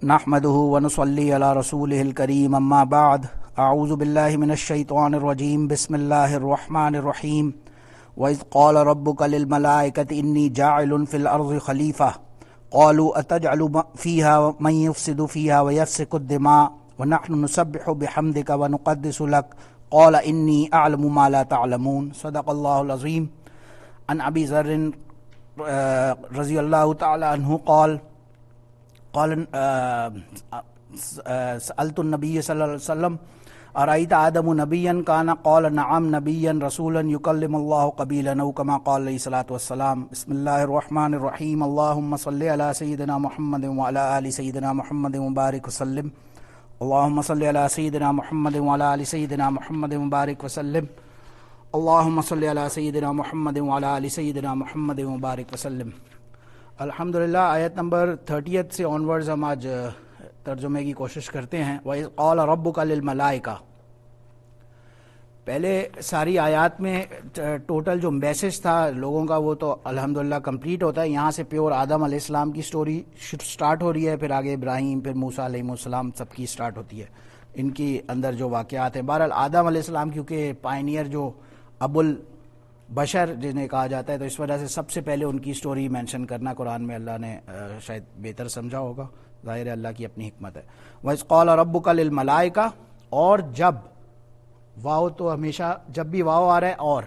نحمده ونصلي على رسوله الكريم اما بعد اعوذ بالله من الشيطان الرجيم بسم الله الرحمن الرحيم وإذ قال ربك للملائكة إني جاعل في الأرض خليفة قالوا أتجعل فيها من يفسد فيها ويسفك الدماء ونحن نسبح بحمدك ونقدس لك قال إني أعلم ما لا تعلمون صدق الله العظيم. عن أبي ذر رضي الله تعالى عنه قال سألت النبي صلى الله عليه وسلم أرأيت آدم نبيا كان قال نعم نبيا رسولا يكلم الله قبيلا أو كما قال عليه الصلاة والسلام. بسم الله الرحمن الرحيم. اللهم صل على سيدنا محمد وعلى آل سيدنا محمد وبارك وسلم. اللهم صل على سيدنا محمد وعلى آل سيدنا محمد وبارك وسلم. اللهم صل على سيدنا محمد وعلى آل سيدنا محمد وبارك وسلم. الحمدللہ آیت نمبر 30 سے آنورڈز ہم آج ترجمے کی کوشش کرتے ہیں. وَإِذْ قَالَ رَبُّكَ لِلْمَلَائِكَةِ. پہلے ساری آیات میں ٹوٹل جو میسج تھا لوگوں کا وہ تو الحمدللہ کمپلیٹ ہوتا ہے. یہاں سے پیور آدم علیہ السلام کی سٹوری سٹارٹ ہو رہی ہے، پھر آگے ابراہیم، پھر موسیٰ علیہ السلام سب کی سٹارٹ ہوتی ہے. ان کی اندر جو واقعات ہیں، بہرحال آدم علیہ السلام کیونکہ پائنیئر جو ابو بشر جنہیں کہا جاتا ہے، تو اس وجہ سے سب سے پہلے ان کی سٹوری مینشن کرنا قرآن میں اللہ نے شاید بہتر سمجھا ہوگا. ظاہر ہے اللہ کی اپنی حکمت ہے. وَإِذْ قَالَ رَبُّكَ لِلْمَلَائِكَةِ. اور جب، واو تو ہمیشہ جب بھی واو آ رہا ہے اور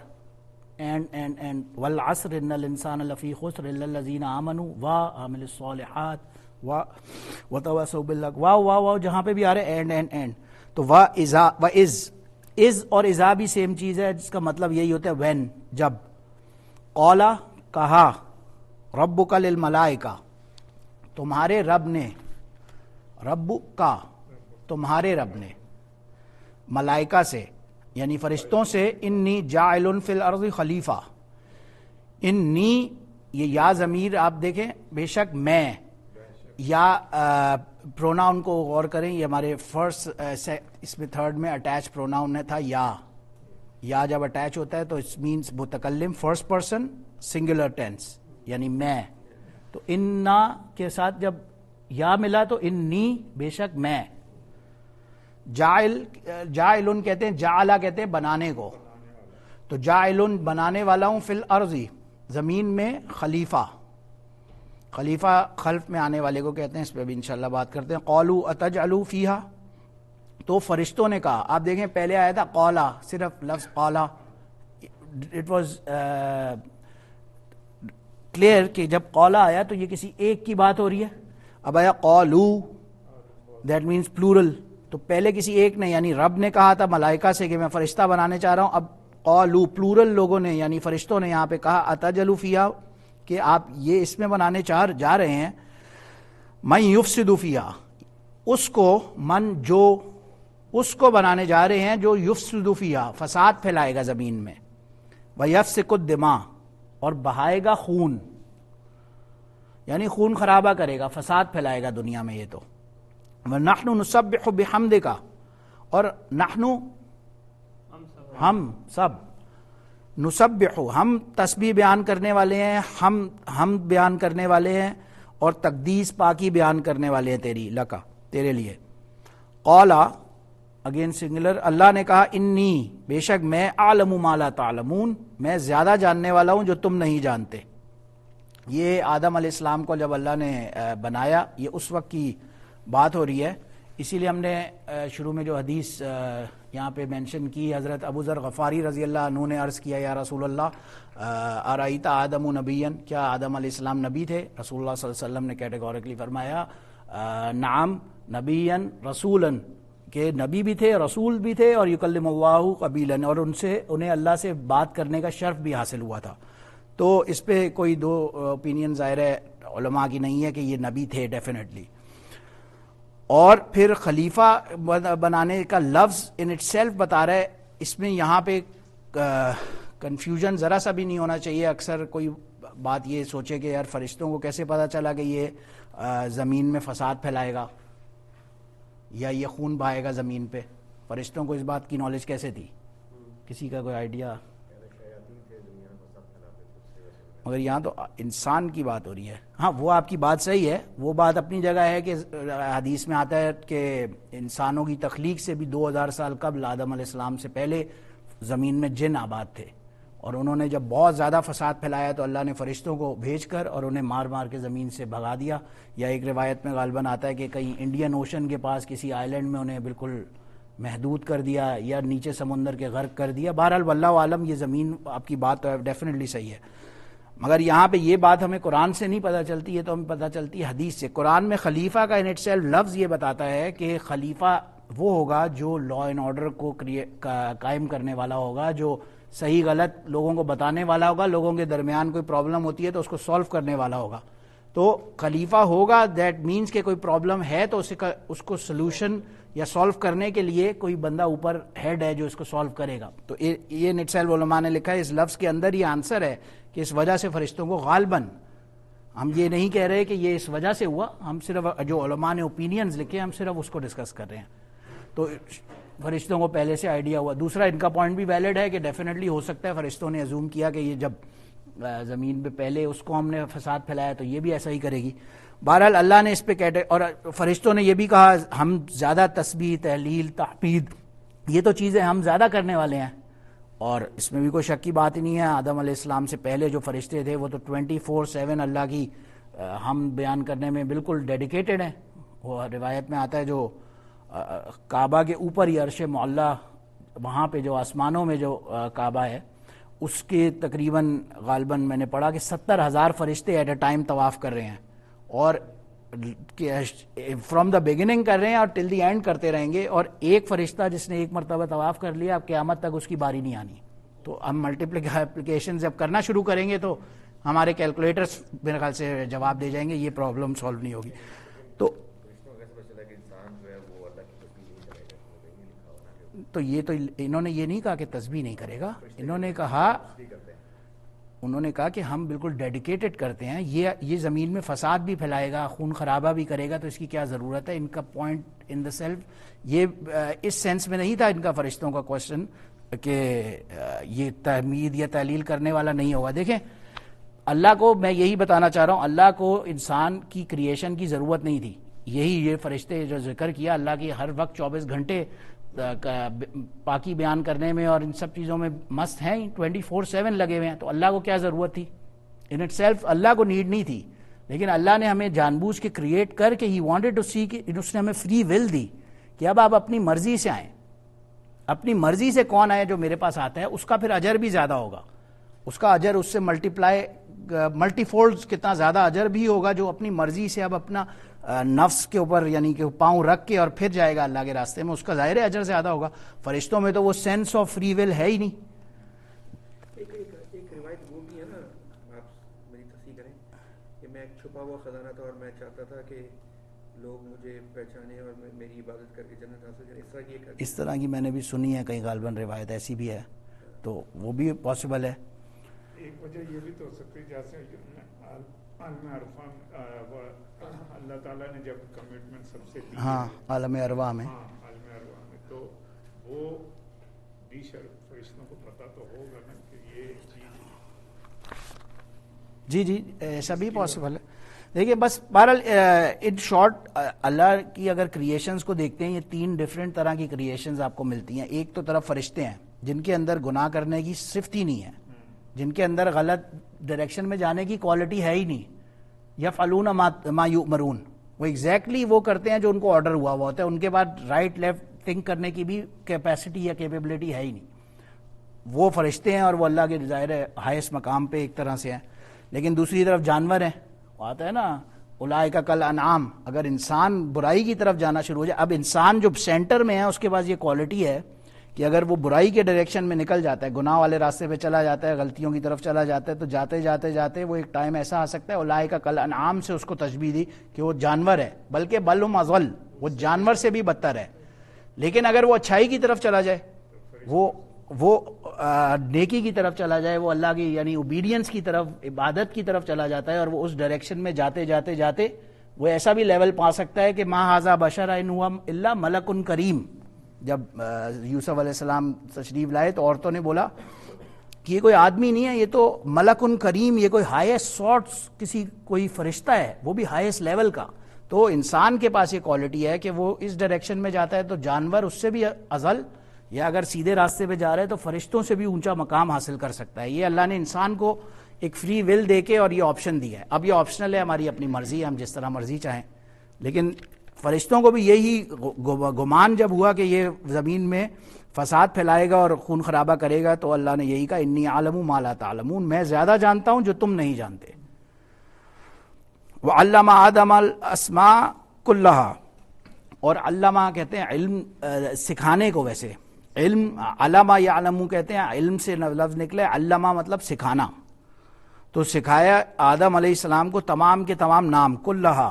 اینڈ وَالْعَصْرِ إِنَّ الْإِنسَانَ لَفِي خُسْرٍ إِلَّا الَّذِينَ آمَنُوا وَعَمِلُوا الصَّالِحَاتِ وَتَوَاصَوْا بِالْحَقِّ. واو جہاں پہ بھی آ رہے ہیں اینڈ تو از اور ازا بھی سیم چیز ہے، جس کا مطلب یہی ہوتا ہے وین، جب. قولا کہا، ربک للملائکہ تمہارے رب نے، رب کا تمہارے رب نے، ملائکہ سے یعنی فرشتوں سے، انی جاعل فی الارض خلیفہ. انی یہ یا ضمیر آپ دیکھیں، بے شک میں، یا پروناؤن کو غور کریں، یہ ہمارے فرسٹ اس میں تھرڈ میں اٹیچ پروناؤن تھا یا جب اٹیچ ہوتا ہے تو اٹ مینس متکلم، فرسٹ پرسن سنگولر ٹینس یعنی میں. تو انا کے ساتھ جب یا ملا تو انی بے شک میں. جاعل کہتے ہیں، جعلا کہتے ہیں بنانے کو، تو جاعل بنانے والا ہوں، فی الارض زمین میں، خلیفہ خلف میں آنے والے کو کہتے ہیں. اس پہ بھی انشاءاللہ بات کرتے ہیں. قالوا اتجعل فیہا، تو فرشتوں نے کہا. آپ دیکھیں پہلے آیا تھا قالا، صرف لفظ قالا، اٹ واز کلیئر کہ جب قالا آیا تو یہ کسی ایک کی بات ہو رہی ہے. اب آیا قالو، دیٹ مینس پلورل، تو پہلے کسی ایک نے یعنی رب نے کہا تھا ملائکہ سے کہ میں فرشتہ بنانے چاہ رہا ہوں. اب قالو پلورل لوگوں نے یعنی فرشتوں نے یہاں پہ کہا اتجعل فیہا، کہ آپ یہ اس میں بنانے جا رہے ہیں، من یفسد فیہا، اس کو، من جو، اس کو بنانے جا رہے ہیں جو یفسد فیہا فساد پھیلائے گا زمین میں، ویفسک الدماء اور بہائے گا خون، یعنی خون خرابہ کرے گا، فساد پھیلائے گا دنیا میں. یہ تو وَنَحْنُ نُسَبِّحُ بِحَمْدِكَ، اور نحنو ہم سب، نسبح ہم تسبیح بیان کرنے والے ہیں، ہم بیان کرنے والے ہیں، اور تقدیس پاکی بیان کرنے والے ہیں تیری، لکا تیرے لیے. قولا اگین سنگولر، اللہ نے کہا انی بے شک میں، اعلم ما لا تعلمون میں زیادہ جاننے والا ہوں جو تم نہیں جانتے. یہ آدم علیہ السلام کو جب اللہ نے بنایا، یہ اس وقت کی بات ہو رہی ہے. اسی لیے ہم نے شروع میں جو حدیث یہاں پہ مینشن کی، حضرت ابو ذر غفاری رضی اللہ عنہ نے عرض کیا یا رسول اللہ ارأیت آدم نبیا، کیا آدم علیہ السلام نبی تھے؟ رسول اللہ صلی اللہ علیہ وسلم نے کیٹیگوریکلی فرمایا نعم نبیا رسولا، کہ نبی بھی تھے، رسول بھی تھے، اور یکلم اللہ قبیلا، اور انہیں اللہ سے بات کرنے کا شرف بھی حاصل ہوا تھا. تو اس پہ کوئی دو اوپینین ظاہر ہے علماء کی نہیں ہے کہ یہ نبی تھے ڈیفینیٹلی. اور پھر خلیفہ بنانے کا لفظ ان اٹ سیلف بتا رہا ہے، اس میں یہاں پہ کنفیوژن ذرا سا بھی نہیں ہونا چاہیے. اکثر کوئی بات یہ سوچے کہ یار فرشتوں کو کیسے پتا چلا کہ یہ زمین میں فساد پھیلائے گا یا یہ خون بہائے گا زمین پہ؟ فرشتوں کو اس بات کی نالج کیسے تھی؟ کسی کا کوئی آئیڈیا؟ مگر یہاں تو انسان کی بات ہو رہی ہے. ہاں وہ آپ کی بات صحیح ہے, وہ بات اپنی جگہ ہے کہ حدیث میں آتا ہے کہ انسانوں کی تخلیق سے بھی 2000 سال قبل آدم علیہ السلام سے پہلے زمین میں جن آباد تھے, اور انہوں نے جب بہت زیادہ فساد پھیلایا تو اللہ نے فرشتوں کو بھیج کر اور انہیں مار مار کے زمین سے بھگا دیا. یا ایک روایت میں غالباً آتا ہے کہ کہیں انڈین اوشن کے پاس کسی آئی لینڈ میں انہیں بالکل محدود کر دیا یا نیچے سمندر کے غرق کر دیا. بہرحال واللہ عالم, یہ زمین آپ کی بات ڈیفینیٹلی صحیح ہے. مگر یہاں پہ یہ بات ہمیں قرآن سے نہیں پتہ چلتی, یہ تو ہمیں پتہ چلتی ہے حدیث سے. قرآن میں خلیفہ کا ان اٹ سیلف لفظ یہ بتاتا ہے کہ خلیفہ وہ ہوگا جو لا اینڈ آرڈر کو قائم کرنے والا ہوگا, جو صحیح غلط لوگوں کو بتانے والا ہوگا, لوگوں کے درمیان کوئی پرابلم ہوتی ہے تو اس کو سولو کرنے والا ہوگا. تو خلیفہ ہوگا, دیٹ مینس کہ کوئی پرابلم ہے تو اس کو سلوشن یا سولو کرنے کے لیے کوئی بندہ اوپر ہیڈ ہے جو اس کو سولو کرے گا. تو یہ نیٹ سیل علماء نے لکھا ہے, اس لفظ کے اندر یہ آنسر ہے کہ اس وجہ سے فرشتوں کو غالباً, ہم یہ نہیں کہہ رہے کہ یہ اس وجہ سے ہوا, ہم صرف جو علماء نے اوپینینز لکھے ہم صرف اس کو ڈسکس کر رہے ہیں. تو فرشتوں کو پہلے سے آئیڈیا ہوا. دوسرا ان کا پوائنٹ بھی ویلڈ ہے کہ ڈیفینیٹلی ہو سکتا ہے فرشتوں نے ازوم کیا کہ یہ جب زمین پہ پہلے اس کو ہم نے فساد پھیلایا تو یہ بھی ایسا ہی کرے گی. بہرحال اللہ نے اس پہ اور فرشتوں نے یہ بھی کہا ہم زیادہ تسبیح, تحلیل, تحمید, یہ تو چیزیں ہم زیادہ کرنے والے ہیں. اور اس میں بھی کوئی شک کی بات ہی نہیں ہے, آدم علیہ السلام سے پہلے جو فرشتے تھے وہ تو 24/7 اللہ کی ہم بیان کرنے میں بالکل ڈیڈیکیٹڈ ہیں. وہ روایت میں آتا ہے جو کعبہ کے اوپر ہی عرش معلیٰ, وہاں پہ جو آسمانوں میں جو کعبہ ہے اس کے تقریباً غالباً میں نے پڑھا کہ 70,000 فرشتے ایٹ اے ٹائم طواف کر رہے ہیں, اور فرام دا بگننگ کر رہے ہیں اور ٹل دی اینڈ کرتے رہیں گے. اور ایک فرشتہ جس نے ایک مرتبہ طواف کر لیا اب قیامت تک اس کی باری نہیں آنی. تو ہم ملٹیپلیکیشن جب کرنا شروع کریں گے تو ہمارے کیلکولیٹرز میرے خیال سے جواب دے جائیں گے, یہ پرابلم سالو نہیں ہوگی. تو یہ تو انہوں نے یہ نہیں کہا کہ تسبیح نہیں کرے گا, انہوں نے کہا کہ ہم بالکل ڈیڈیکیٹڈ کرتے ہیں, یہ زمین میں فساد بھی پھیلائے گا, خون خرابہ بھی کرے گا, تو اس کی کیا ضرورت ہے. ان کا پوائنٹ ان دا سیلف یہ اس سینس میں نہیں تھا ان کا فرشتوں کا کوشچن کہ یہ تحمید یا تحلیل کرنے والا نہیں ہوگا. دیکھیں اللہ کو, میں یہی بتانا چاہ رہا ہوں, اللہ کو انسان کی کریشن کی ضرورت نہیں تھی. یہی یہ فرشتے جو ذکر کیا اللہ کی ہر وقت 24 گھنٹے پاکی بیان کرنے میں اور ان سب چیزوں میں مست ہیں, 24/7 لگے ہوئے ہیں. تو اللہ کو کیا ضرورت تھی ان اٹ سیلف, اللہ کو نیڈ نہیں تھی. لیکن اللہ نے ہمیں جان بوجھ کے کریٹ کر کے ہی وانٹڈ ٹو سی, کہ اس نے ہمیں فری ول دی کہ اب آپ اپنی مرضی سے آئیں. اپنی مرضی سے کون آئے جو میرے پاس آتا ہے اس کا پھر اجر بھی زیادہ ہوگا, اس کا اجر اس سے ملٹی فولڈز کتنا زیادہ اجر بھی ہوگا جو اپنی مرضی سے اب اپنا نفس کے اوپر یعنی کہ پاؤں رکھ کے اور پھر جائے گا اللہ کے راستے میں, اس کا ظاہر اجر زیادہ ہوگا. فرشتوں میں تو وہ سینس آف فری ول ہے ہی نہیں. ایک روایت وہ بھی ہے نا, آپ میری تصحیح کریں, کہ میں ایک چھپا ہوا خزانہ تھا اور میں چاہتا تھا کہ لوگ مجھے پہچانے اور میری عبادت کر کے جنت حاصل کریں. اس طرح کی میں نے بھی سنی ہے, کہیں غالباً روایت ایسی بھی ہے, تو وہ بھی پاسبل ہے. ایک وجہ یہ بھی تو ہو سکتی ہے جیسے عالم عرفان اللہ تعالیٰ نے جب کمٹمنٹ سب سے دی, ہاں عالم ارواح میں, عالم ارواح میں, تو وہ بھی فرشتوں کو پتہ تو ہوگا نا کہ یہ چیز, جی ایسا بھی پاسبل ہے. دیکھیے بس بہرحال ان شارٹ اللہ کی اگر کریشنز کو دیکھتے ہیں, یہ 3 ڈفرینٹ طرح کی کریشنز آپ کو ملتی ہیں. ایک تو طرف فرشتے ہیں جن کے اندر گناہ کرنے کی صفت ہی نہیں ہے, جن کے اندر غلط ڈائریکشن میں جانے کی کوالٹی ہے ہی نہیں. یفعلون ما یؤمرون, وہ ایگزیکٹلی وہ کرتے ہیں جو ان کو آرڈر ہوا ہوتا ہے, ان کے بعد رائٹ لیفٹ تھنک کرنے کی بھی کیپیسٹی یا کیپیبلٹی ہے ہی نہیں. وہ فرشتے ہیں اور وہ اللہ کے ظاہر ہائیسٹ مقام پہ ایک طرح سے ہیں. لیکن دوسری طرف جانور ہیں, وہ آتا ہے نا اولئک کالانعام, اگر انسان برائی کی طرف جانا شروع ہو جائے, اب انسان جو سینٹر میں ہے اس کے پاس یہ کوالٹی ہے کہ اگر وہ برائی کے ڈائریکشن میں نکل جاتا ہے, گناہ والے راستے پہ چلا جاتا ہے, غلطیوں کی طرف چلا جاتا ہے, تو جاتے جاتے جاتے وہ ایک ٹائم ایسا آ سکتا ہے, اولئک کالانعام سے اس کو تشبیہ دی کہ وہ جانور ہے, بلکہ بل ہم اضل, وہ جانور سے بھی بدتر ہے. لیکن اگر وہ اچھائی کی طرف چلا جائے, وہ نیکی کی طرف چلا جائے, وہ اللہ کی یعنی اوبیڈینس کی طرف, عبادت کی طرف چلا جاتا ہے, اور وہ اس ڈائریکشن میں جاتے جاتے جاتے وہ ایسا بھی لیول پا سکتا ہے کہ ما ھذا بشر ان ھو الا ملک کریم. جب یوسف علیہ السلام تشریف لائے تو عورتوں نے بولا کہ یہ کوئی آدمی نہیں ہے، یہ تو ملکن کریم، یہ کوئی ہائیسٹ سارٹس کسی کوئی فرشتہ ہے، وہ بھی ہائیسٹ لیول کا. تو انسان کے پاس یہ کوالٹی ہے کہ وہ اس ڈائریکشن میں جاتا ہے تو جانور اس سے بھی ازل، یا اگر سیدھے راستے پہ جا رہے ہے تو فرشتوں سے بھی اونچا مقام حاصل کر سکتا ہے. یہ اللہ نے انسان کو ایک فری ول دے کے اور یہ آپشن دیا ہے. اب یہ آپشنل ہے، ہماری اپنی مرضی ہے، ہم جس طرح مرضی چاہیں. لیکن فرشتوں کو بھی یہی گمان جب ہوا کہ یہ زمین میں فساد پھیلائے گا اور خون خرابہ کرے گا، تو اللہ نے یہی کہا انی اعلم ما لا تعلمون، میں زیادہ جانتا ہوں جو تم نہیں جانتے. وعلم آدم الاسماء کلہا، اور علامہ کہتے ہیں علم سکھانے کو. ویسے علم علامہ یعلم کہتے ہیں، علم سے لفظ نکلے، علامہ مطلب سکھانا. تو سکھایا آدم علیہ السلام کو تمام کے تمام نام، کلہا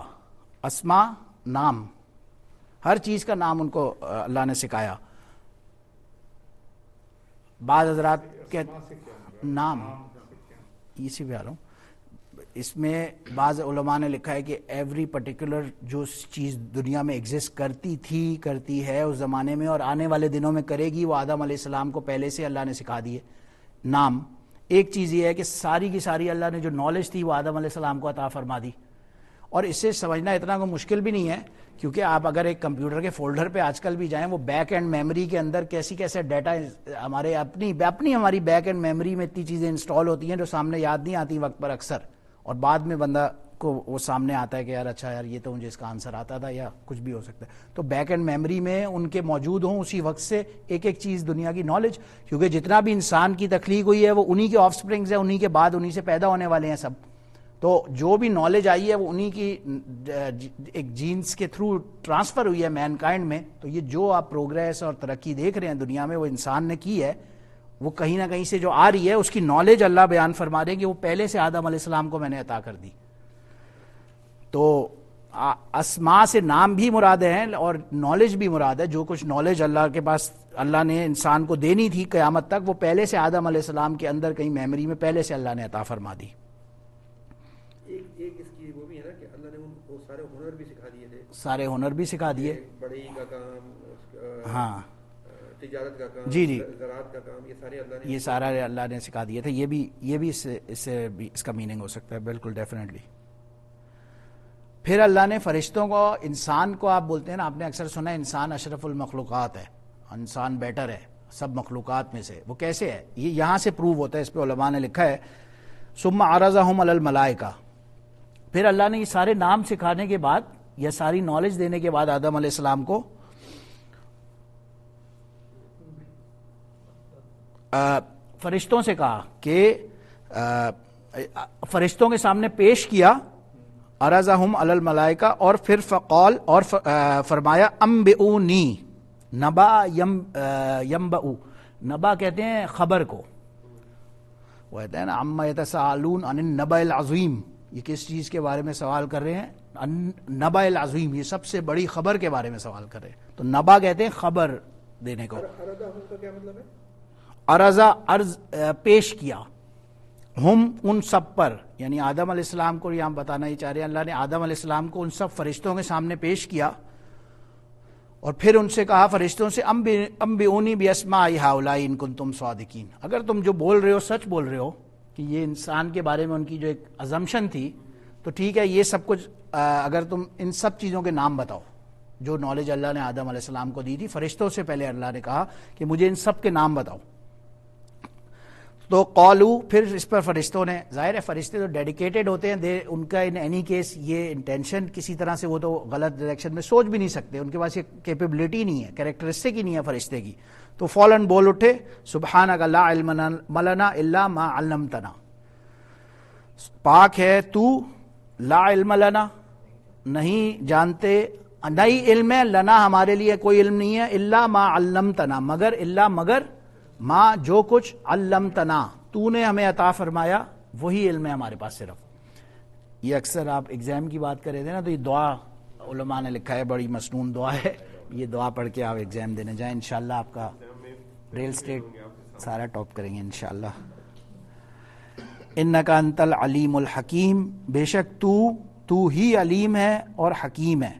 اسماء، نام، ہر چیز کا نام ان کو اللہ نے سکھایا. بعض حضرات کے نام اسی پہ آ رہا ہوں. اس میں بعض علماء نے لکھا ہے کہ ایوری پرٹیکولر جو چیز دنیا میں ایگزسٹ کرتی تھی، کرتی ہے اس زمانے میں اور آنے والے دنوں میں کرے گی، وہ آدم علیہ السلام کو پہلے سے اللہ نے سکھا دیے نام. ایک چیز یہ ہے کہ ساری کی ساری اللہ نے جو نالج تھی وہ آدم علیہ السلام کو عطا فرما دی. اور اس سے سمجھنا اتنا کوئی مشکل بھی نہیں ہے، کیونکہ آپ اگر ایک کمپیوٹر کے فولڈر پہ آج کل بھی جائیں، وہ بیک اینڈ میموری کے اندر کیسے ڈیٹا ہمارے اپنی ہماری بیک اینڈ میموری میں اتنی چیزیں انسٹال ہوتی ہیں جو سامنے یاد نہیں آتی وقت پر اکثر، اور بعد میں بندہ کو وہ سامنے آتا ہے کہ یار اچھا یار یہ تو مجھے اس کا آنسر آتا تھا یا کچھ بھی ہو سکتا ہے. تو بیک اینڈ میموری میں ان کے موجود ہوں اسی وقت سے ایک ایک چیز دنیا کی نالج، کیونکہ جتنا بھی انسان کی تخلیق ہوئی ہے وہ انہی کے آف سپرنگز ہیں، انہی کے بعد انہی سے پیدا ہونے والے ہیں سب. تو جو بھی نالج آئی ہے وہ انہی کی ایک جینز کے تھرو ٹرانسفر ہوئی ہے مین کائنڈ میں. تو یہ جو آپ پروگریس اور ترقی دیکھ رہے ہیں دنیا میں وہ انسان نے کی ہے، وہ کہیں نہ کہیں سے جو آ رہی ہے اس کی نالج اللہ بیان فرما رہے ہیں کہ وہ پہلے سے آدم علیہ السلام کو میں نے عطا کر دی. تو اسماء سے نام بھی مراد ہیں اور نالج بھی مراد ہے. جو کچھ نالج اللہ کے پاس اللہ نے انسان کو دینی تھی قیامت تک، وہ پہلے سے آدم علیہ السلام کے اندر کہیں میموری میں پہلے سے اللہ نے عطا فرما دی. ایک اس کی وہ بھی ہے نا کہ اللہ نے ان کو سارے ہنر بھی سکھا دیے تھے، سارے ہنر بھی سکھا دیے، بڑھئی کا کام، ہاں تجارت کا کام، جی زراعت کا کام، یہ سارے اللہ نے، یہ سارا اللہ نے سکھا دیا تھا. یہ بھی اس سے بھی اس کا میننگ ہو سکتا ہے. بالکل ڈیفینیٹلی. پھر اللہ نے فرشتوں کو، انسان کو آپ بولتے ہیں نا، آپ نے اکثر سنا ہے انسان اشرف المخلوقات ہے، انسان بیٹر ہے سب مخلوقات میں سے. وہ کیسے ہے؟ یہ یہاں سے پروو ہوتا ہے. اس پہ علماء نے لکھا ہے ثم عرضهم علی الملائکہ. پھر اللہ نے یہ سارے نام سکھانے کے بعد یا ساری نالج دینے کے بعد آدم علیہ السلام کو فرشتوں سے کہا کہ فرشتوں کے سامنے پیش کیا، عرضہم علی الملائکہ، اور پھر فقال، اور فرمایا انبئونی، نبا ینبئو، نبا کہتے ہیں خبر کو. وہ کہتے ہیں نا عما یتساءلون عن النبأ العظیم، یہ کس چیز کے بارے میں سوال کر رہے ہیں؟ نبأ العظیم، یہ سب سے بڑی خبر کے بارے میں سوال کر رہے ہیں. تو نبا کہتے ہیں خبر دینے کو. عرضہم کا کیا مطلب ہے؟ عرضہ عرض پیش کیا، ہم ان سب پر، یعنی آدم علیہ السلام کو یہاں بتانا ہی چاہ رہے ہیں اللہ نے آدم علیہ السلام کو ان سب فرشتوں کے سامنے پیش کیا، اور پھر ان سے کہا فرشتوں سے انبئونی باسماء ہؤلاء ان کنتم صادقین، اگر تم جو بول رہے ہو سچ بول رہے ہو کہ یہ انسان کے بارے میں ان کی جو ایک ازمپشن تھی، تو ٹھیک ہے یہ سب کچھ اگر تم ان سب چیزوں کے نام بتاؤ جو نالج اللہ نے آدم علیہ السلام کو دی تھی. فرشتوں سے پہلے اللہ نے کہا کہ مجھے ان سب کے نام بتاؤ. تو قالو، پھر اس پر فرشتوں نے، ظاہر ہے فرشتے تو ڈیڈیکیٹڈ ہوتے ہیں، ان کا ان اینی کیس یہ انٹینشن کسی طرح سے وہ تو غلط ڈائریکشن میں سوچ بھی نہیں سکتے، ان کے پاس یہ کیپیبلٹی نہیں ہے، کریکٹرسٹک ہی نہیں ہے فرشتے کی. تو فوراً بول اٹھے سبحانک لا علم لنا الا ما علمتنا، پاک ہے تو، لا علم لنا نہیں جانتے، نہیں علم ہے، لنا ہمارے لیے کوئی علم نہیں ہے، الا ما علمتنا مگر ما جو کچھ علمتنا تو نے ہمیں عطا فرمایا وہی علم ہے ہمارے پاس صرف. یہ اکثر آپ ایگزام کی بات کر رہے تھے نا، تو یہ دعا علماء نے لکھا ہے، بڑی مسنون دعا ہے. یہ دعا پڑھ کے آپ ایگزام دینے جائیں، انشاءاللہ آپ کا ریل اسٹیٹ سارا ٹاپ کریں گے انشاءاللہ. انک انت العلیم الحکیم، بے شک تو ہی علیم ہے اور حکیم ہے.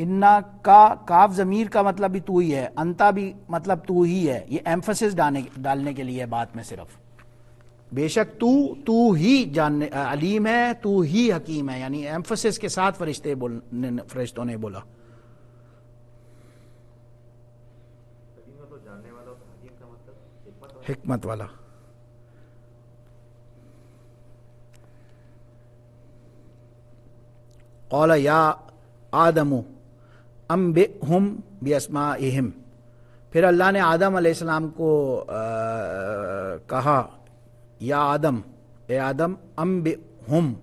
انا کا کاف ضمیر کا مطلب بھی تو ہی ہے، انتا بھی مطلب تو ہی ہے، یہ ایمفسس ڈالنے کے لیے بات میں صرف. بے شک تو ہی جاننے علیم ہے، تو ہی حکیم ہے، یعنی ایمفسس کے ساتھ فرشتوں نے بولا. حکمت والا. قال یا آدم انبئہم باسمائہم، پھر اللہ نے آدم علیہ السلام کو کہا یا آدم، اے آدم، انبئہم،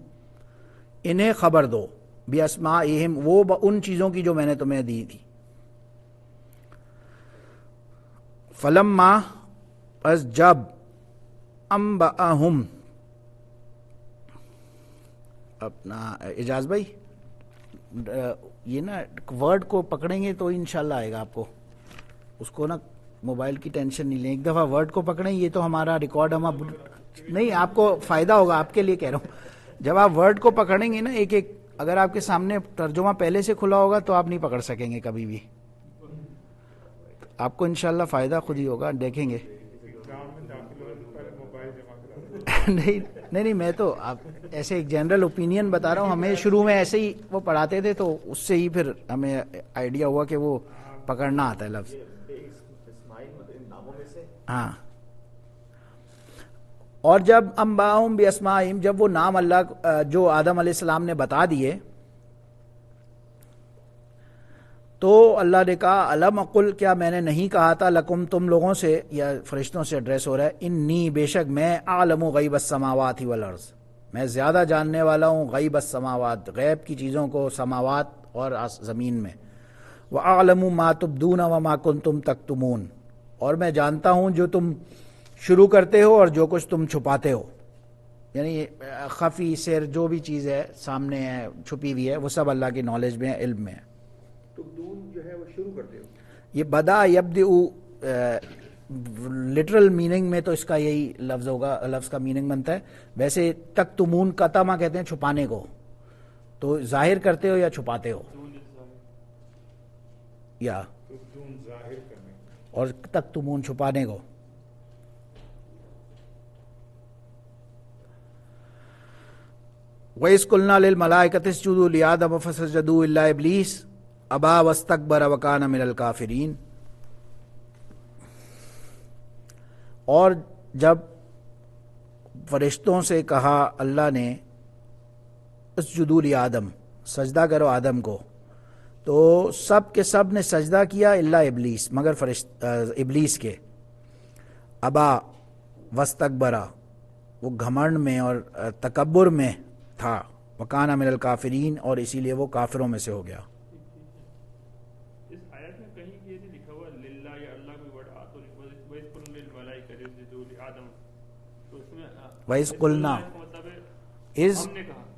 انہیں خبر دو، باسمائہم، وہ ان چیزوں کی جو میں نے تمہیں دی تھی. فلما، پس جب، انبأہم، اپنا اعجاز بھائی یہ نا ورڈ کو پکڑیں گے تو انشاءاللہ آئے گا آپ کو، اس کو نا موبائل کی ٹینشن نہیں لیں، ایک دفعہ ورڈ کو پکڑیں، یہ تو ہمارا ریکارڈ نہیں، آپ کو فائدہ ہوگا، آپ کے لیے کہہ رہا ہوں. جب آپ ورڈ کو پکڑیں گے نا ایک ایک، اگر آپ کے سامنے ترجمہ پہلے سے کھلا ہوگا تو آپ نہیں پکڑ سکیں گے کبھی بھی. آپ کو انشاءاللہ فائدہ خود ہی ہوگا، دیکھیں گے. نہیں میں تو آپ ایسے ایک جنرل اوپینین بتا رہا ہوں، ہمیں شروع میں ایسے ہی وہ پڑھاتے تھے تو اس سے ہی پھر ہمیں آئیڈیا ہوا کہ وہ پکڑنا آتا ہے لفظ. ہاں. اور جب انباؤہم باسمائہم، جب وہ نام اللہ جو آدم علیہ السلام نے بتا دیے تو اللہ نے کہا الم اقل، کیا میں نے نہیں کہا تھا لکم، تم لوگوں سے، یا فرشتوں سے ایڈریس ہو رہا ہے، انی، بے شک میں، اعلم غیب السماوات والارض، میں زیادہ جاننے والا ہوں غیب السماوات، غیب کی چیزوں کو سماوات اور زمین میں، واعلم ما تبدون وما کنتم تکتمون، اور میں جانتا ہوں جو تم شروع کرتے ہو اور جو کچھ تم چھپاتے ہو، یعنی خفی سر جو بھی چیز ہے سامنے ہے چھپی ہوئی ہے وہ سب اللہ کی نالج میں ہے، علم میں ہے. تبدون جو ہے وہ شروع کرتے ہو، یہ بدا یبدئ لٹرل میننگ میں تو اس کا یہی لفظ ہوگا، لفظ کا میننگ بنتا ہے. ویسے تکتمون کتما کہتے ہیں چھپانے کو، تو ظاہر کرتے ہو یا چھپاتے ہو، یا اور تکتمون چھپانے کو. وَإِذْ قُلْنَا لِلْمَلَائِكَةِ اسْجُدُوا لِآدَمَ فَسَجَدُوا إِلَّا إِبْلِيسَ أَبَىٰ وَاسْتَكْبَرَ وَكَانَ مِنَ الْكَافِرِينَ. اور جب فرشتوں سے کہا اللہ نے اسجدوا لآدم، سجدہ کرو آدم کو، تو سب کے سب نے سجدہ کیا الا ابلیس، مگر ابلیس کے. ابا واستکبرا، وہ گھمنڈ میں اور تکبر میں تھا، وکانا من الکافرین، اور اسی لیے وہ کافروں میں سے ہو گیا. اس آیت میں کہیں یہ نہیں لکھا ہوا للہ یا اللہ کوئی ورڈ آتا ہے، وَإِذْ قُلْنَا لِلْمَلَائِكَةِ اسْجُدُوا لِآدَمَ، تو اس میں وَإِذْ قُلْنَا، اِذْ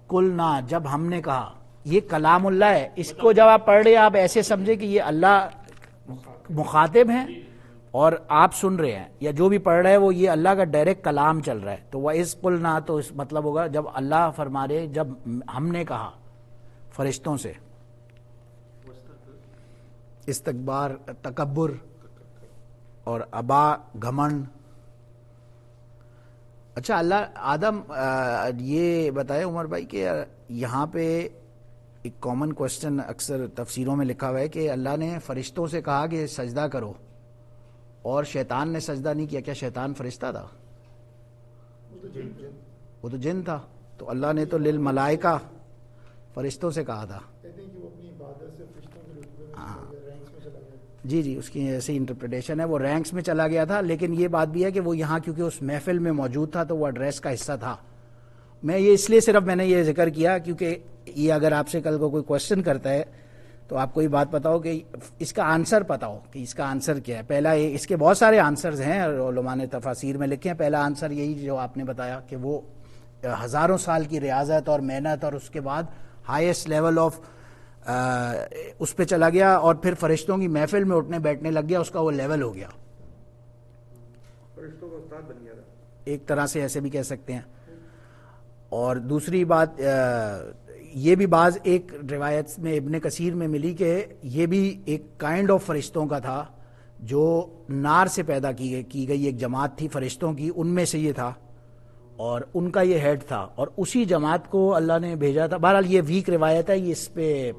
قُلْنَا، جب ہم نے کہا، یہ کلام اللہ ہے. اس کو جب آپ پڑھ رہے ہیں آپ ایسے سمجھے کہ یہ اللہ مخاطب ہیں اور آپ سن رہے ہیں، یا جو بھی پڑھ رہے ہیں وہ یہ اللہ کا ڈائریکٹ کلام چل رہا ہے. تو وَإِذْ قُلْنَا تو اس مطلب ہوگا جب اللہ فرما رہے، جب ہم نے کہا فرشتوں سے. استکبار، تکبر، اور ابا، گھمنڈ. اچھا اللہ آدم یہ بتائے عمر بھائی کہ یہاں پہ ایک کامن کوشچن اکثر تفسیروں میں لکھا ہوا ہے کہ اللہ نے فرشتوں سے کہا کہ سجدہ کرو اور شیطان نے سجدہ نہیں کیا. کیا شیطان فرشتہ تھا؟ وہ تو جن تھا. تو اللہ نے تو للملائکہ فرشتوں سے کہا تھا. جی اس کی ایسی انٹرپریٹیشن ہے، وہ رینکس میں چلا گیا تھا. لیکن یہ بات بھی ہے کہ وہ یہاں کیونکہ اس محفل میں موجود تھا تو وہ ایڈریس کا حصہ تھا. میں یہ اس لیے صرف میں نے یہ ذکر کیا کیونکہ یہ اگر آپ سے کل کو کوئی کوشچن کرتا ہے تو آپ کو یہ بات پتا ہو کہ اس کا آنسر پتا ہو کہ اس کا آنسر کیا ہے. پہلا اس کے بہت سارے آنسرز ہیں، علماء نے تفاسیر میں لکھے ہیں. پہلا آنسر یہی جو آپ نے بتایا کہ وہ ہزاروں سال کی ریاضت اور محنت اور اس کے بعد ہائیسٹ لیول آف اس پہ چلا گیا اور پھر فرشتوں کی محفل میں اٹھنے بیٹھنے لگ گیا، اس کا وہ لیول ہو گیا، فرشتوں کا استاد بن گیا تھا، ایک طرح سے ایسے بھی کہہ سکتے ہیں. اور دوسری بات یہ بھی بعض ایک روایت میں ابن کثیر میں ملی کہ یہ بھی ایک کائنڈ آف فرشتوں کا تھا جو نار سے پیدا کی گئی ایک جماعت تھی فرشتوں کی، ان میں سے یہ تھا اور ان کا یہ ہیڈ تھا اور اسی جماعت کو اللہ نے بھیجا تھا. بہرحال یہ ویک روایت ہے، یہ اس پہ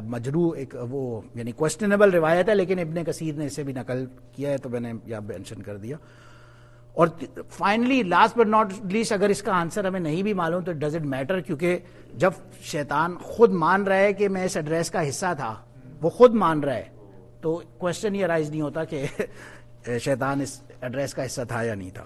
مجروح ایک وہ یعنی کوشچنیبل روایت ہے، لیکن ابن کثیر نے اسے بھی نقل کیا ہے تو میں نے یہاں مینشن کر دیا. اور finally last but not least, اگر اس کا آنسر ہمیں نہیں بھی معلوم تو ڈز اٹ میٹر، کیونکہ جب شیطان خود مان رہا ہے کہ میں اس ایڈریس کا حصہ تھا، وہ خود مان رہا ہے، تو کوشچن یہ رائز نہیں ہوتا کہ شیطان اس ایڈریس کا حصہ تھا یا نہیں تھا.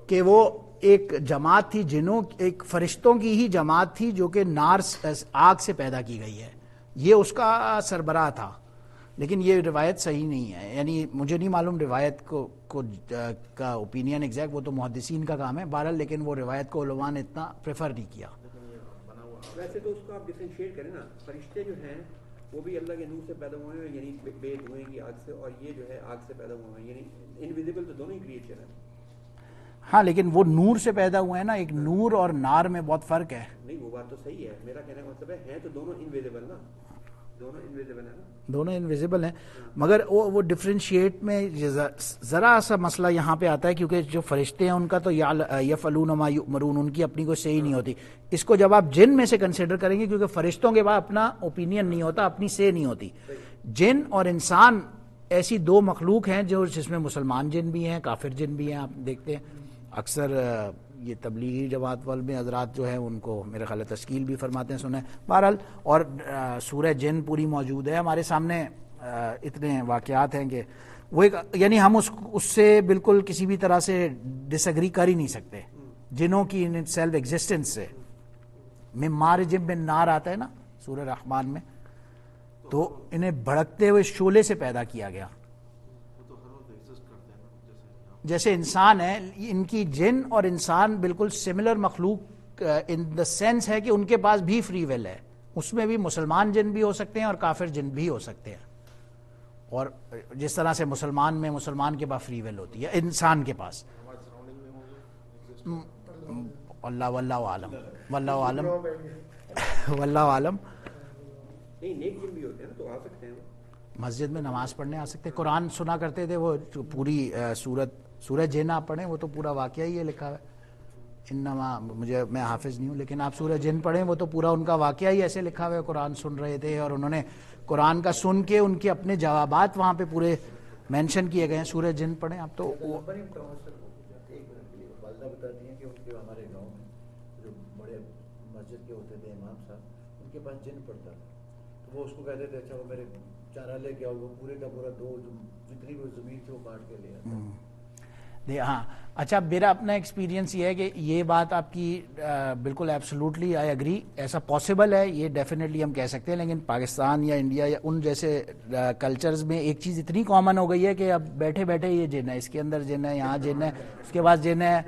کہ وہ ایک جماعت تھی جنوں، ایک فرشتوں کی ہی جماعت تھی جو کہ نار آگ سے پیدا کی گئی ہے، یہ اس کا سربراہ تھا. لیکن یہ روایت صحیح نہیں ہے، یعنی مجھے نہیں معلوم روایت کو کا اوپینین ایگزیکٹ، وہ تو محدثین کا کام ہے بہرحال، لیکن وہ روایت کو علماء نے اتنا پریفر نہیں کیا. ویسے تو اس کو آپ ڈفرینشیٹ کریں نا، فرشتے جو ہیں وہ بھی اللہ کے نور سے پیدا ہوئے ہیں، یعنی بے دھوئیں کی آگ سے، اور یہ جو ہے آگ سے پیدا ہوئے ہیں، یعنی انویزیبل تو دونوں ہی کریچر ہیں. ہاں لیکن وہ نور سے پیدا ہوئے ہیں نا، ایک نور اور نار میں بہت فرق ہے. نہیں وہ بات تو صحیح ہے، میرا کہنے کا مطلب ہے تو دونوں انویزیبل نا، دونوں انویزیبل ہیں نا، دونوں انویزیبل ہیں، مگر وہ ڈفرینشیٹ میں ذرا سا مسئلہ یہاں پہ آتا ہے، کیونکہ جو فرشتے ہیں ان کا تو یفعلون ما یؤمرون، ان کی اپنی کوئی صحیح نہیں ہوتی. اس کو جب آپ جن میں سے کنسیڈر کریں گے، کیونکہ فرشتوں کے بعد اپنا اوپینین نہیں ہوتا، اپنی سے نہیں ہوتی. جن اور انسان ایسی دو مخلوق ہیں جس میں مسلمان جن بھی ہیں، کافر جن بھی ہیں. آپ دیکھتے ہیں اکثر یہ تبلیغی جماعت والے میں حضرات جو ہیں ان کو میرے خیال ہے تشکیل بھی فرماتے ہیں، سنیں بہرحال. اور سورہ جن پوری موجود ہے ہمارے سامنے، اتنے واقعات ہیں کہ وہ ایک یعنی ہم اس سے بالکل کسی بھی طرح سے ڈس ایگری کر ہی نہیں سکتے. جنوں کی سیلف ایگزسٹنس سے میں مارج من نار آتا ہے نا سورہ رحمان میں، تو انہیں بھڑکتے ہوئے شعلے سے پیدا کیا گیا. جیسے انسان ہے، ان کی جن اور انسان بالکل سملر مخلوق ان دا سینس ہے کہ ان کے پاس بھی فری ول ہے. اس میں بھی مسلمان جن بھی ہو سکتے ہیں اور کافر جن بھی ہو سکتے ہیں. اور جس طرح سے مسلمان کے پاس فری ول ہوتی ہے انسان کے پاس. واللہ عالم، واللہ عالم، واللہ عالم. نہیں نیک جن بھی ہوتے ہیں تو آ سکتے ہیں، مسجد میں نماز پڑھنے آ سکتے. قرآن سنا کرتے تھے، وہ پوری سورہ جن آپ پڑھیں، وہ تو پورا واقعہ ہی ہے لکھا ہے. انما میں حافظ نہیں ہوں، لیکن آپ سورہ جن پڑھیں، وہ تو پورا ان کا واقعہ ہی ایسے لکھا ہوا ہے. قرآن سن رہے تھے اور انہوں نے قرآن کا سن کے ان کے اپنے جوابات وہاں پہ پورے مینشن کیے گئے ہیں. سورہ جن پڑھیں آپ تو. والدہ بتاتی ہیں کہ ان کے ہمارے گاؤں میں جو بڑے مسجد کے ہوتے تھے امام صاحب، ان کے پاس جن پڑتا تھا، تو وہ اس کو کہتے تھے اچھا وہ میرے چارہ لے کے آؤ، وہ پورے کا پورا دو جتنی بھی زمین تھی وہ کاٹ کے لے آتا. ہاں اچھا، میرا اپنا ایکسپیرینس یہ ہے کہ یہ بات آپ کی بالکل ایبسولوٹلی آئی اگری، ایسا پاسبل ہے، یہ ڈیفینیٹلی ہم کہہ سکتے ہیں. لیکن پاکستان یا انڈیا یا ان جیسے کلچرز میں ایک چیز اتنی کامن ہو گئی ہے کہ اب بیٹھے بیٹھے یہ جن ہے، اس کے اندر جن ہے، یہاں جن ہے، اس کے بعد جن ہے.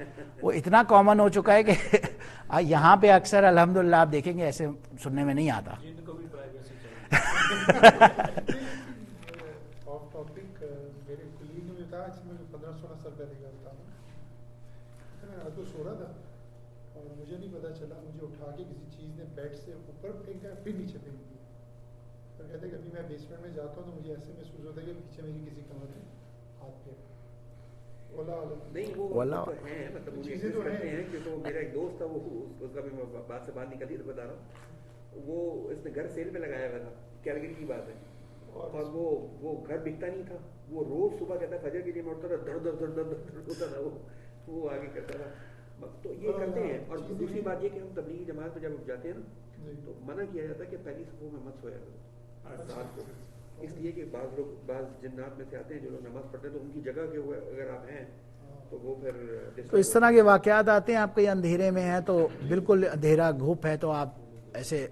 وہ اتنا کامن ہو چکا ہے کہ یہاں پہ اکثر الحمدللہ آپ دیکھیں گے ایسے سننے میں نہیں آتا. تو سو رہا تھا اور مجھے نہیں پتا چلا، مجھے اٹھا کے کسی چیز نے بیڈ سے اوپر پھینکا پھر نیچے پھینک دیا. اور کہتے ہیں کبھی میں بیسمنٹ میں جاتا ہوں تو مجھے ایسے محسوس ہوتا ہے کہ پیچھے میری کسی کمر میں ہاتھ پھیر. نہیں وہ ہیں، مطلب وہ چیزیں تو ہیں، کیونکہ میرا ایک دوست تھا، وہ اس کا بھی بات سے بات نکلی تو بتا رہا ہوں، وہ اس نے گھر سیل پہ لگایا ہوا تھا، کیلگری کی بات ہے، اور وہ گھر بکتا نہیں تھا. وہ روز صبح کہتا ہے فجر کے لیے میں اٹھتا تھا، دڑ ہوتا تھا، وہ آگے کرتا تھا. تو یہ کرتے ہیں. اور دوسری بات یہ کہ ہم تبلیغی جماعت میں جب جاتے ہیں نا تو منع کیا جاتا ہے کہ پہلی صفوں میں مت سویا کرو رات کو، اس لیے کہ بعض جنات میں سے آتے ہیں جو لوگ نماز پڑھتے ہیں، تو ان کی جگہ کے اگر آپ ہیں تو وہ پھر تو اس طرح کے واقعات آتے ہیں. آپ کہیں اندھیرے میں ہیں تو بالکل اندھیرا گھوپ ہے تو آپ ایسے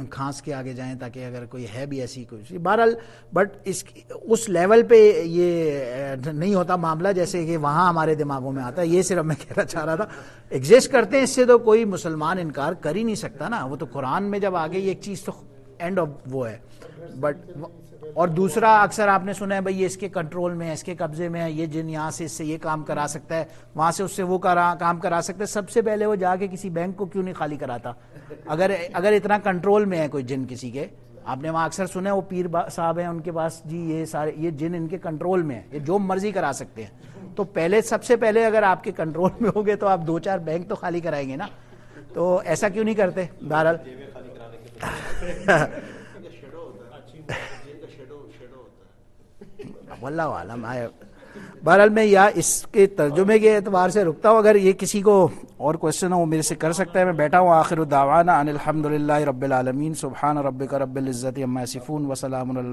کھانس کے آگے جائیں تاکہ اگر کوئی ہے بھی ایسی کوئی بہرحال. بٹ اس لیول پہ یہ نہیں ہوتا معاملہ جیسے کہ وہاں ہمارے دماغوں میں آتا ہے. یہ صرف میں کہنا چاہ رہا تھا، ایگزسٹ کرتے ہیں، اس سے تو کوئی مسلمان انکار کر ہی نہیں سکتا نا. وہ تو قرآن میں جب آ گئی ایک چیز تو اینڈ آف وہ ہے. بٹ اور دوسرا اکثر آپ نے سنا ہے بھئی یہ اس کے کنٹرول میں ہے، اس کے قبضے میں ہے، یہ جن یہاں سے اس سے یہ کام کرا سکتا ہے، وہاں سے اس سے وہ کام کرا سکتا ہے. سب سے پہلے وہ جا کے کسی بینک کو کیوں نہیں خالی کراتا اگر اتنا کنٹرول میں ہے کوئی جن کسی کے. آپ نے وہاں اکثر سنا ہے وہ پیر صاحب ہیں ان کے پاس جی یہ سارے یہ جن ان کے کنٹرول میں ہیں، یہ جو مرضی کرا سکتے ہیں. تو پہلے سب سے پہلے اگر آپ کے کنٹرول میں ہوگے تو آپ 2-4 بینک تو خالی کرائیں گے نا. تو ایسا کیوں نہیں کرتے؟ بہرحال واللہ عالم. بہرحال میں یا اس کے ترجمے کے اعتبار سے رکتا ہوں. اگر یہ کسی کو اور کوشچن ہو وہ میرے سے کر سکتا ہے. میں بیٹھا ہوں. آخر دعوانا ان الحمدللہ رب العالمین. سبحان ربک رب العزت عما یصفون وسلام علی